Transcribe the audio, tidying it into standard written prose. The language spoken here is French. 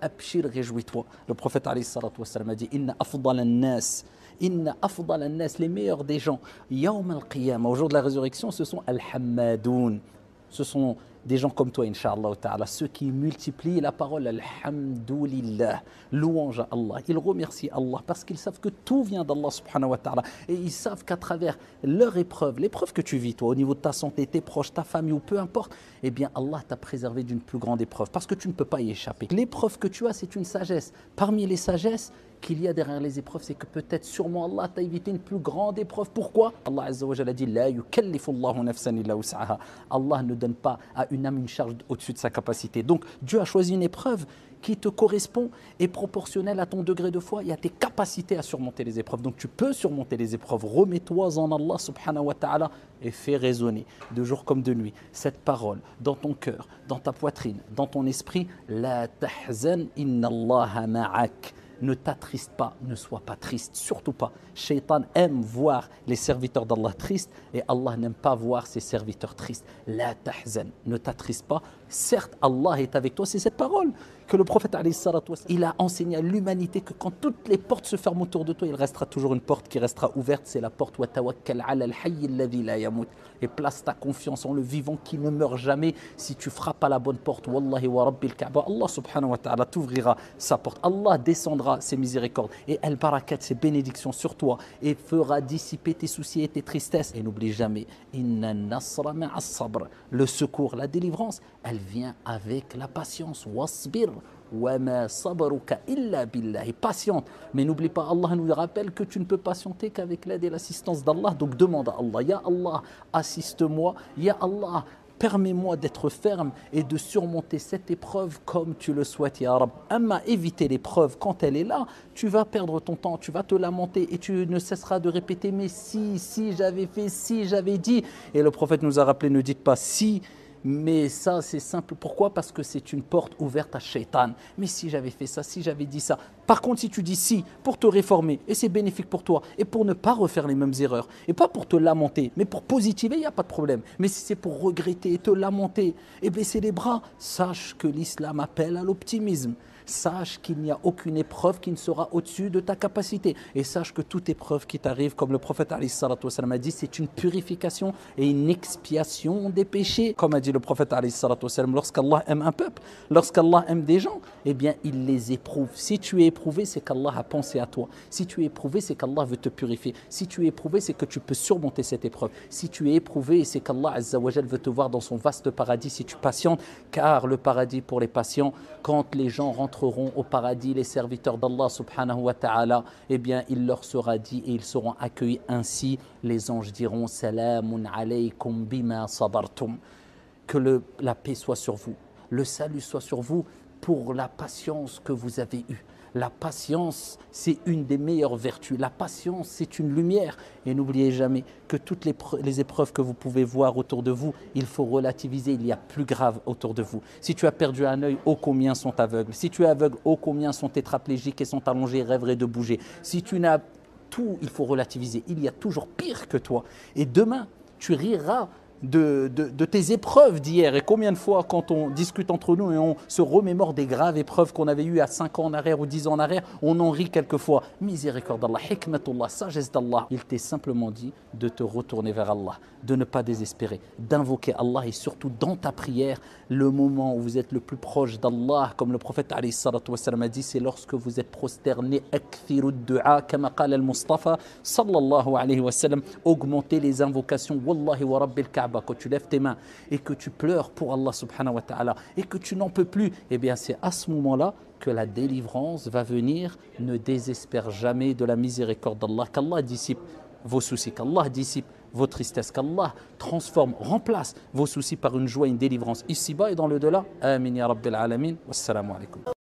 abshir, réjouis-toi. Le prophète alayhi salatu wassalam a dit Inna afdal an-nas, les meilleurs des gens, yawm al-qiyamah, au jour de la résurrection, ce sont al-hammadoun. Ce sont des gens comme toi, Inch'Allah ta'ala, ceux qui multiplient la parole Alhamdulillah, louange à Allah. Ils remercient Allah parce qu'ils savent que tout vient d'Allah subhanahu wa ta'ala. Et ils savent qu'à travers leur épreuve, l'épreuve que tu vis toi, au niveau de ta santé, tes proches, ta famille ou peu importe, eh bien Allah t'a préservé d'une plus grande épreuve parce que tu ne peux pas y échapper. L'épreuve que tu as, c'est une sagesse. Parmi les sagesses qu'il y a derrière les épreuves, c'est que peut-être sûrement Allah t'a évité une plus grande épreuve. Pourquoi? Allah Azza wa Jalla dit La yukallifu Allahu nafsan illa wus'aha. Allah ne donne pas à une âme une charge au-dessus de sa capacité. Donc Dieu a choisi une épreuve qui te correspond et proportionnelle à ton degré de foi et à tes capacités à surmonter les épreuves. Donc tu peux surmonter les épreuves. Remets-toi en Allah subhanahu wa ta'ala et fais résonner de jour comme de nuit cette parole dans ton cœur, dans ta poitrine, dans ton esprit. La tahzan inna Allah ma'ak. Ne t'attriste pas, ne sois pas triste, surtout pas. Shaitan aime voir les serviteurs d'Allah tristes et Allah n'aime pas voir ses serviteurs tristes. La tahzan, ne t'attriste pas. Certes, Allah est avec toi, c'est cette parole que le prophète il a enseigné à l'humanité que quand toutes les portes se ferment autour de toi, il restera toujours une porte qui restera ouverte, c'est la porte wa tawakkal ala al-hayy alladhi la yamut. Et place ta confiance en le vivant qui ne meurt jamais. Si tu frappes à la bonne porte, wallahi wa rabbil Kaaba, Allah subhanahu wa ta'ala t'ouvrira sa porte. Allah descendra ses miséricordes et al-barakat, ses bénédictions sur toi et fera dissiper tes soucis et tes tristesses. Et n'oublie jamais, inna nasra ma'as sabr, le secours, la délivrance, elle vient avec la patience. Wasbir wa ma sabruka illa billah. Et patiente. Mais n'oublie pas, Allah nous rappelle que tu ne peux patienter qu'avec l'aide et l'assistance d'Allah. Donc demande à Allah, Ya Allah, assiste-moi. Ya Allah, permets-moi d'être ferme et de surmonter cette épreuve comme tu le souhaites, Ya Rab. Amma éviter l'épreuve quand elle est là, tu vas perdre ton temps, tu vas te lamenter et tu ne cesseras de répéter mais si j'avais fait, si j'avais dit. Et le prophète nous a rappelé, ne dites pas si. Mais ça, c'est simple. Pourquoi? Parce que c'est une porte ouverte à Shaitan. Mais si j'avais fait ça, si j'avais dit ça. Par contre, si tu dis si, pour te réformer, et c'est bénéfique pour toi, et pour ne pas refaire les mêmes erreurs, et pas pour te lamenter, mais pour positiver, il n'y a pas de problème. Mais si c'est pour regretter, te lamenter et baisser les bras, sache que l'islam appelle à l'optimisme. Sache qu'il n'y a aucune épreuve qui ne sera au-dessus de ta capacité. Et sache que toute épreuve qui t'arrive, comme le prophète alayhi salatu wassalam a dit, c'est une purification et une expiation des péchés. Comme a dit le prophète alayhi salatu wassalam, lorsqu'Allah aime un peuple, lorsqu'Allah aime des gens, eh bien il les éprouve. Si tu es éprouvé, c'est qu'Allah a pensé à toi. Si tu es éprouvé, c'est qu'Allah veut te purifier. Si tu es éprouvé, c'est que tu peux surmonter cette épreuve. Si tu es éprouvé, c'est qu'Allah Azza wa Jal veut te voir dans son vaste paradis si tu patientes. Car le paradis pour les patients, quand les gens rentreront au paradis, les serviteurs d'Allah subhanahu wa ta'ala, eh bien il leur sera dit et ils seront accueillis ainsi. Les anges diront Salamun alaykum bima sabartum. Que la paix soit sur vous, le salut soit sur vous pour la patience que vous avez eue. La patience, c'est une des meilleures vertus. La patience, c'est une lumière. Et n'oubliez jamais que toutes les épreuves que vous pouvez voir autour de vous, il faut relativiser. Il y a plus grave autour de vous. Si tu as perdu un œil, ô combien sont aveugles. Si tu es aveugle, ô combien sont tétraplégiques et sont allongés et rêveraient de bouger. Si tu n'as tout, il faut relativiser. Il y a toujours pire que toi. Et demain, tu riras de tes épreuves d'hier. Et combien de fois, quand on discute entre nous et on se remémore des graves épreuves qu'on avait eues à 5 ans en arrière ou 10 ans en arrière, on en rit quelquefois. Miséricorde d'Allah, hikmatullah, sagesse d'Allah. Il t'est simplement dit de te retourner vers Allah, de ne pas désespérer, d'invoquer Allah et surtout dans ta prière, le moment où vous êtes le plus proche d'Allah, comme le prophète alayhi salatu wassalam a dit, c'est lorsque vous êtes prosterné, akthiru du'a, kama qala al-Mustafa sallallahu alayhi wa sallam, augmentez les invocations, wallahi wa rabbil Kaaba. Quand tu lèves tes mains et que tu pleures pour Allah subhanahu wa ta'ala et que tu n'en peux plus, eh bien c'est à ce moment-là que la délivrance va venir. Ne désespère jamais de la miséricorde d'Allah, qu'Allah dissipe vos soucis, qu'Allah dissipe vos tristesses, qu'Allah transforme, remplace vos soucis par une joie, une délivrance ici-bas et dans le delà. Amin ya rabbil alamin. Wassalamu alaikum.